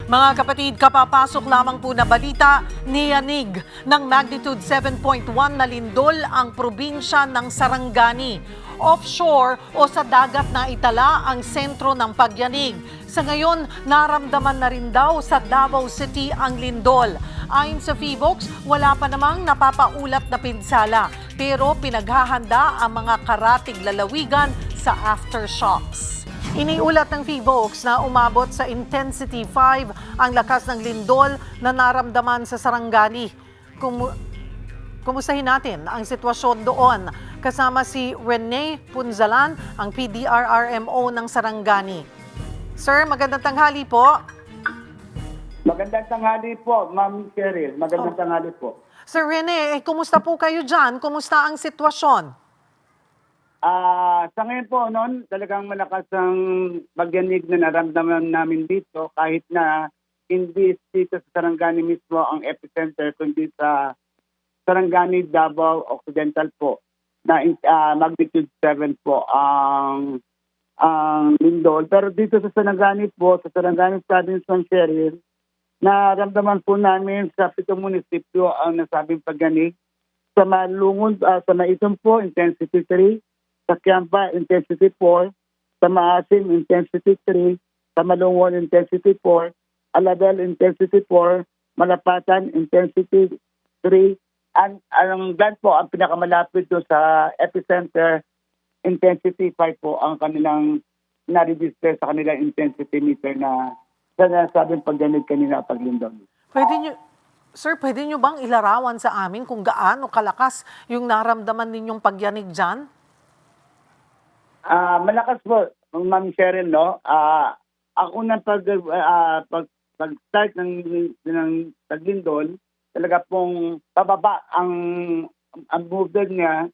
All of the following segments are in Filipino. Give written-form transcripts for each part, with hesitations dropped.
Mga kapatid, kapapasok lamang po na balita, niyanig ng magnitude 7.1 na lindol ang probinsya ng Sarangani. Offshore o sa dagat na itala ang sentro ng pagyanig. Sa ngayon, naramdaman na rin daw sa Davao City ang lindol. Ayon sa PHIVOLCS, wala pa namang napapaulat na pinsala, pero pinaghahanda ang mga karatig lalawigan sa aftershocks. Iniulat ng PHIVOLCS na umabot sa intensity 5 ang lakas ng lindol na naramdaman sa Sarangani. Kumustahin natin ang sitwasyon doon. Kasama si Rene Punzalan, ang PDRRMO ng Sarangani. Sir, magandang tanghali po. Magandang tanghali po, Ma'am Cheryl. Magandang tanghali po. Sir Rene, kumusta po kayo dyan? Kumusta ang sitwasyon? Sa ngayon po, talagang malakas ang pagyanig na naramdaman namin dito kahit na hindi dito sa Sarangani mismo ang epicenter kundi sa Sarangani, Davao Occidental po na magnitude 7 po ang lindol. Pero dito sa Sarangani po, sa Sarangani Province ng Cheryl, naramdaman po namin sa 7 munisipyo ang nasabing pagyanig. Sa Malungod, sa Maitom po, intensity 3. Sa Kiamba, intensity 4. Sa Maasim, intensity 3. Sa Malungon, intensity 4. Alabel, intensity 4. Malapatan, intensity 3. Ang land po, ang pinakamalapit doon sa epicenter, intensity 5 po ang kanilang na-register sa kanilang intensity meter na sa nasabing pagdanig kanina paglindol. Sir, pwede nyo bang ilarawan sa amin kung gaano kalakas yung naramdaman ninyong pagyanig dyan? Malakas po, Ma'am Cheryl, no? Ako na pag-start ng paglindol, talaga pong pababa ang movement niya,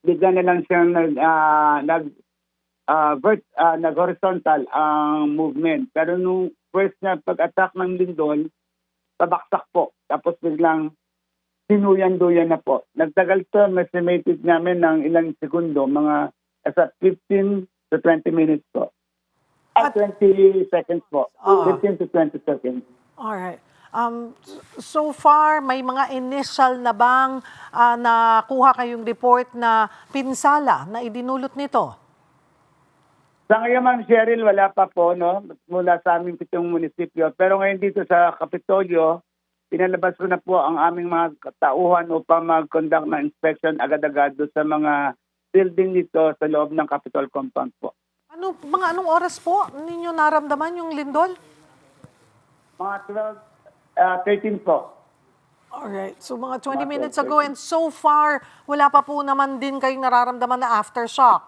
bigla na lang siyang nag-horizontal ang movement. Pero nung first na pag-attack ng lindol, pabaksak po. Tapos biglang sinuyan-duyan na po. Nagtagal to, estimated namin ng ilang segundo, mga 15 to 20 minutes po. 20 seconds po. 15 to 20 seconds. Alright. So far, may mga initial na bang nakuha kayong report na pinsala na idinulot nito? Sa ngayon, Ma'am Cheryl, wala pa po, no? Mula sa aming 7 munisipyo. Pero ngayon dito sa Kapitolyo, pinalabas ko na po ang aming mga tauhan upang mag-conduct ng inspection agad-agad sa mga building dito sa loob ng Capitol compound po. Anong oras po ninyo naramdaman yung lindol? Mga 13 po. Alright, so mga 20 minutes ago, and so far, wala pa po naman din kayong nararamdaman na aftershock?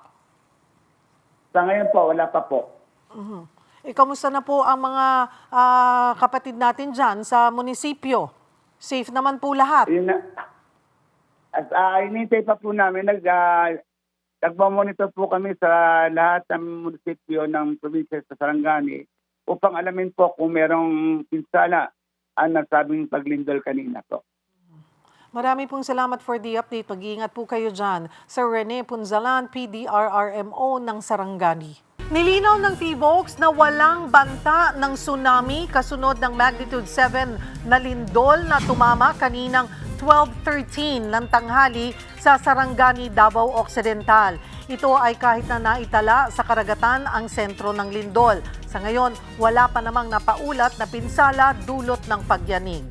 Sa ngayon po, wala pa po. Kamusta na po ang mga kapatid natin dyan sa munisipyo? Safe naman po lahat? Inintay pa po namin, nagmamonitor po kami sa lahat ng munisipyo ng probinsya sa Sarangani upang alamin po kung merong pinsala ang nasabing paglindol kanina po. Marami pong salamat for the update. Mag-iingat po kayo dyan. Sir Rene Punzalan, PDRRMO ng Sarangani. Nilinaw ng PHIVOLCS na walang banta ng tsunami kasunod ng magnitude 7 na lindol na tumama kaninang 12:13 ng tanghali sa Sarangani, Davao Occidental. Ito ay kahit na naitala sa karagatan ang sentro ng lindol. Sa ngayon, wala pa namang napaulat na pinsala dulot ng pagyanig.